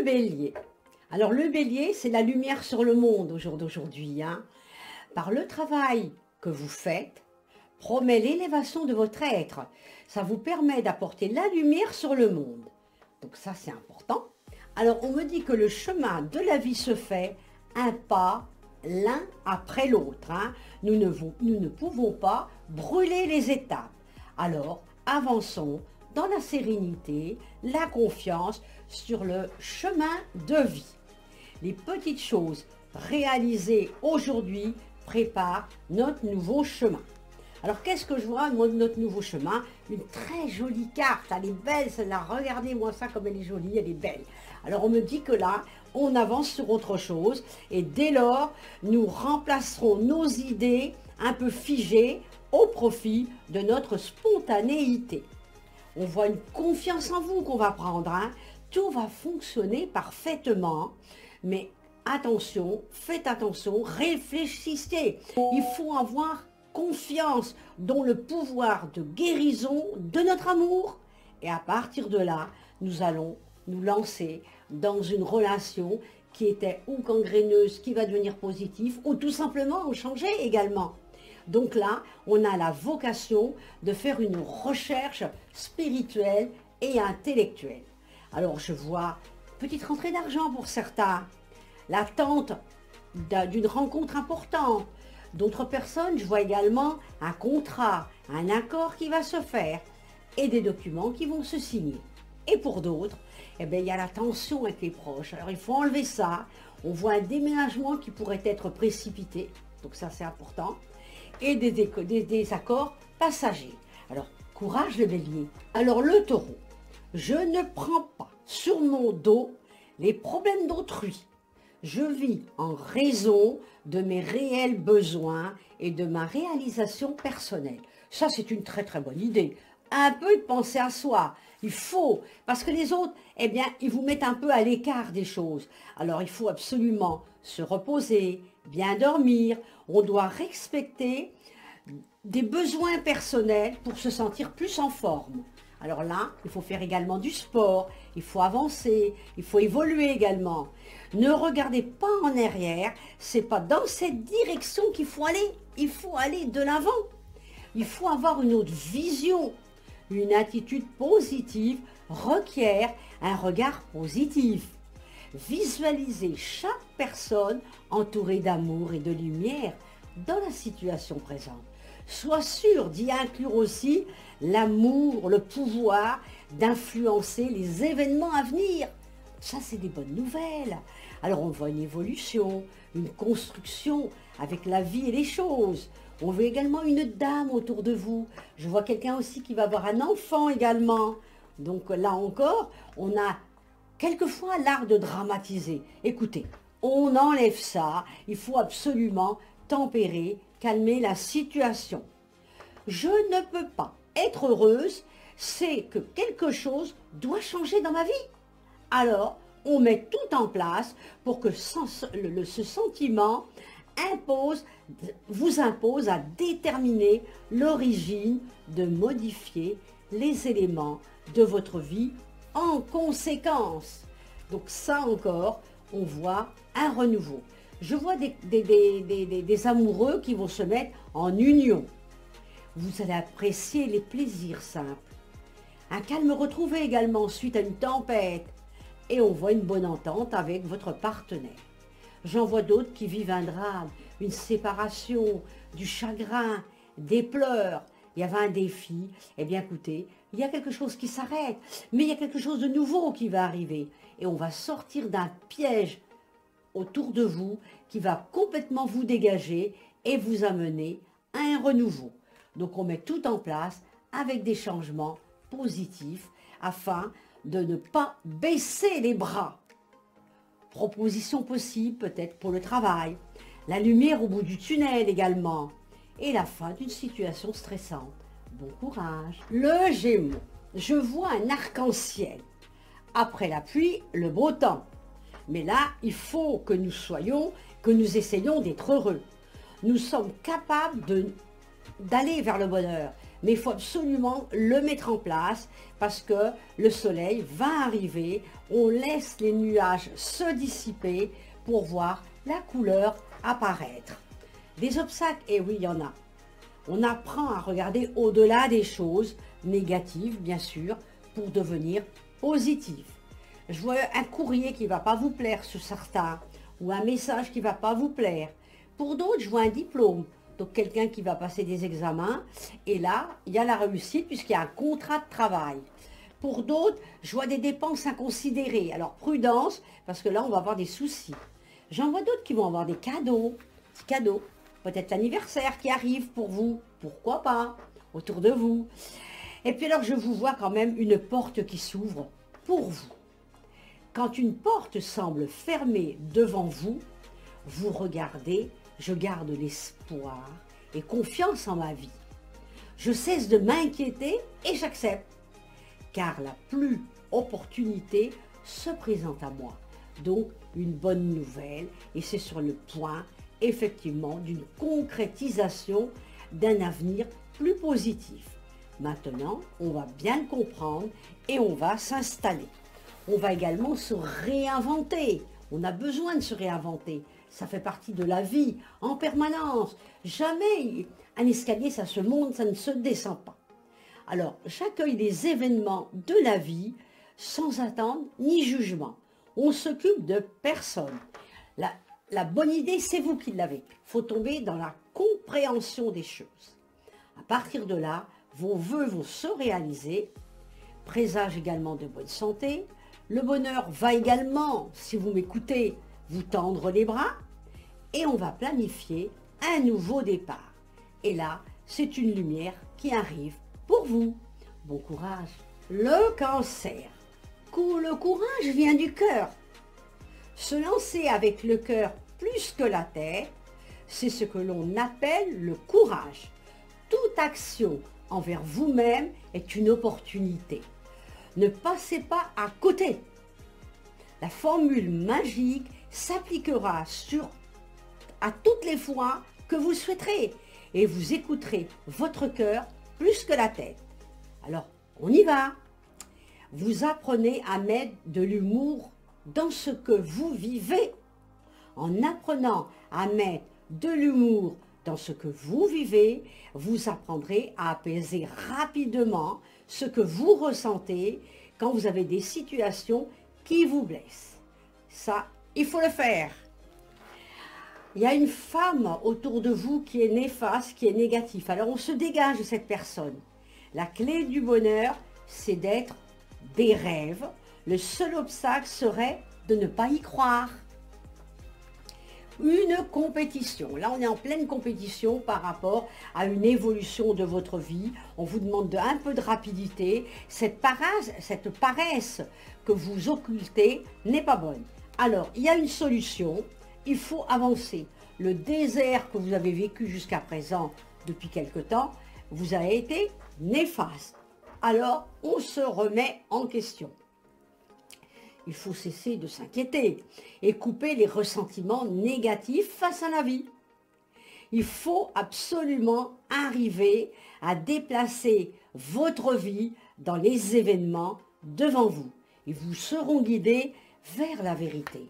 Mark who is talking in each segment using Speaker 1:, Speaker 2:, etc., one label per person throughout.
Speaker 1: Bélier. Alors le Bélier, c'est la lumière sur le monde au jour d'aujourd'hui. Par le travail que vous faites, promet l'élévation de votre être. Ça vous permet d'apporter la lumière sur le monde. Donc ça, c'est important. Alors on me dit que le chemin de la vie se fait un pas l'un après l'autre. Nous ne pouvons pas brûler les étapes. Alors avançons dans la sérénité, la confiance sur le chemin de vie. Les petites choses réalisées aujourd'hui préparent notre nouveau chemin. Alors qu'est-ce que je vois de notre nouveau chemin? Une très jolie carte, elle est belle celle-là, regardez-moi ça comme elle est jolie, elle est belle. Alors on me dit que là, on avance sur autre chose et dès lors, nous remplacerons nos idées un peu figées au profit de notre spontanéité. On voit une confiance en vous qu'on va prendre, tout va fonctionner parfaitement, mais attention, faites attention, réfléchissez. Il faut avoir confiance dans le pouvoir de guérison de notre amour. Et à partir de là, nous allons nous lancer dans une relation qui était ou gangréneuse, qui va devenir positive, ou tout simplement en changer également. Donc là, on a la vocation de faire une recherche spirituelle et intellectuelle. Alors je vois petite rentrée d'argent pour certains, l'attente d'une rencontre importante. D'autres personnes, je vois également un contrat, un accord qui va se faire et des documents qui vont se signer. Et pour d'autres, il y a la tension avec les proches. Alors il faut enlever ça. On voit un déménagement qui pourrait être précipité, donc ça c'est important, et des accords passagers. Alors courage le Bélier. Alors le Taureau, je ne prends pas sur mon dos les problèmes d'autrui. Je vis en raison de mes réels besoins et de ma réalisation personnelle. Ça, c'est une très très bonne idée. Un peu de penser à soi. Il faut, parce que les autres, ils vous mettent un peu à l'écart des choses. Alors, il faut absolument se reposer, bien dormir. On doit respecter des besoins personnels pour se sentir plus en forme. Alors là, il faut faire également du sport, il faut avancer, il faut évoluer également. Ne regardez pas en arrière, c'est pas dans cette direction qu'il faut aller de l'avant. Il faut avoir une autre vision. Une attitude positive requiert un regard positif. Visualisez chaque personne entourée d'amour et de lumière dans la situation présente. Sois sûr d'y inclure aussi l'amour, le pouvoir d'influencer les événements à venir. Ça, c'est des bonnes nouvelles. Alors, on voit une évolution, une construction avec la vie et les choses. On voit également une dame autour de vous. Je vois quelqu'un aussi qui va avoir un enfant également. Donc là encore, on a quelquefois l'art de dramatiser. Écoutez, on enlève ça. Il faut absolument tempérer, calmer la situation. Je ne peux pas être heureuse, c'est que quelque chose doit changer dans ma vie. Alors, on met tout en place pour que ce sentiment vous impose à déterminer l'origine de modifier les éléments de votre vie en conséquence. Donc ça encore, on voit un renouveau. Je vois des amoureux qui vont se mettre en union. Vous allez apprécier les plaisirs simples. Un calme retrouvé également suite à une tempête. Et on voit une bonne entente avec votre partenaire. J'en vois d'autres qui vivent un drame, une séparation, du chagrin, des pleurs. Il y avait un défi. Eh bien écoutez, il y a quelque chose qui s'arrête, mais il y a quelque chose de nouveau qui va arriver. Et on va sortir d'un piège autour de vous qui va complètement vous dégager et vous amener à un renouveau. Donc on met tout en place avec des changements positifs afin de ne pas baisser les bras. Proposition possible peut-être pour le travail, la lumière au bout du tunnel également et la fin d'une situation stressante. Bon courage. Le Gémeaux, je vois un arc-en-ciel. Après la pluie, le beau temps. Mais là, il faut que nous essayions d'être heureux. Nous sommes capables d'aller vers le bonheur, mais il faut absolument le mettre en place parce que le soleil va arriver, on laisse les nuages se dissiper pour voir la couleur apparaître. Des obstacles, et oui, il y en a. On apprend à regarder au-delà des choses négatives, bien sûr, pour devenir positif. Je vois un courrier qui ne va pas vous plaire sur certains, ou un message qui ne va pas vous plaire. Pour d'autres, je vois un diplôme, donc quelqu'un qui va passer des examens, et là, il y a la réussite puisqu'il y a un contrat de travail. Pour d'autres, je vois des dépenses inconsidérées, alors prudence, parce que là, on va avoir des soucis. J'en vois d'autres qui vont avoir des cadeaux, petits cadeaux, peut-être l'anniversaire qui arrive pour vous, pourquoi pas, autour de vous. Et puis alors, je vous vois quand même une porte qui s'ouvre pour vous. Quand une porte semble fermée devant vous, vous regardez, je garde l'espoir et confiance en ma vie. Je cesse de m'inquiéter et j'accepte, car la plus opportunité se présente à moi. Donc, une bonne nouvelle, et c'est sur le point, effectivement, d'une concrétisation d'un avenir plus positif. Maintenant, on va bien le comprendre et on va s'installer. On va également se réinventer. On a besoin de se réinventer. Ça fait partie de la vie en permanence. Jamais un escalier, ça se monte, ça ne se descend pas. Alors, j'accueille les événements de la vie sans attendre ni jugement. On s'occupe de personne. La bonne idée, c'est vous qui l'avez. Il faut tomber dans la compréhension des choses. À partir de là, vos vœux vont se réaliser. Présage également de bonne santé. Le bonheur va également, si vous m'écoutez, vous tendre les bras. Et on va planifier un nouveau départ. Et là, c'est une lumière qui arrive pour vous. Bon courage. Le cancer. Le courage vient du cœur. Se lancer avec le cœur plus que la tête, c'est ce que l'on appelle le courage. Toute action envers vous-même est une opportunité. Ne passez pas à côté. La formule magique s'appliquera à toutes les fois que vous souhaiterez et vous écouterez votre cœur plus que la tête. Alors, on y va. Vous apprenez à mettre de l'humour dans ce que vous vivez. En apprenant à mettre de l'humour dans ce que vous vivez, vous apprendrez à apaiser rapidement ce que vous ressentez quand vous avez des situations qui vous blessent. Ça, il faut le faire. Il y a une femme autour de vous qui est néfaste, qui est négative. Alors on se dégage de cette personne. La clé du bonheur, c'est d'être des rêves. Le seul obstacle serait de ne pas y croire. Une compétition. Là, on est en pleine compétition par rapport à une évolution de votre vie. On vous demande un peu de rapidité. Cette paresse que vous occultez n'est pas bonne. Alors, il y a une solution. Il faut avancer. Le désert que vous avez vécu jusqu'à présent depuis quelque temps vous a été néfaste. Alors, on se remet en question. Il faut cesser de s'inquiéter et couper les ressentiments négatifs face à la vie. Il faut absolument arriver à déplacer votre vie dans les événements devant vous. Ils vous seront guidés vers la vérité.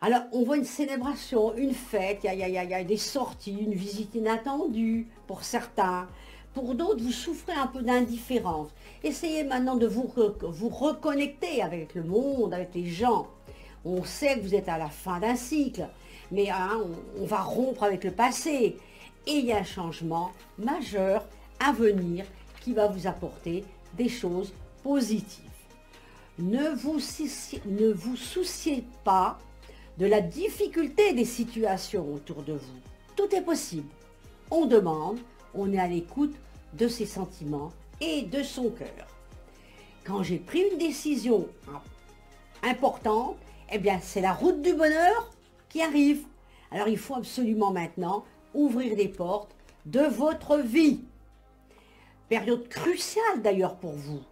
Speaker 1: Alors, on voit une célébration, une fête, il y a des sorties, une visite inattendue pour certains. Pour d'autres, vous souffrez un peu d'indifférence. Essayez maintenant de vous reconnecter avec le monde, avec les gens. On sait que vous êtes à la fin d'un cycle, mais on va rompre avec le passé. Et il y a un changement majeur à venir qui va vous apporter des choses positives. Ne vous souciez pas de la difficulté des situations autour de vous. Tout est possible. On demande, on est à l'écoute de ses sentiments et de son cœur. Quand j'ai pris une décision importante, eh bien c'est la route du bonheur qui arrive. Alors il faut absolument maintenant ouvrir les portes de votre vie. Période cruciale d'ailleurs pour vous.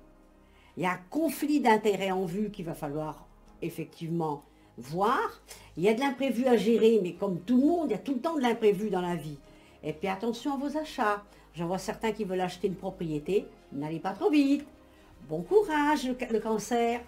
Speaker 1: Il y a un conflit d'intérêts en vue qu'il va falloir effectivement voir. Il y a de l'imprévu à gérer, mais comme tout le monde, il y a tout le temps de l'imprévu dans la vie. Et puis attention à vos achats. J'en vois certains qui veulent acheter une propriété. N'allez pas trop vite. Bon courage, le cancer.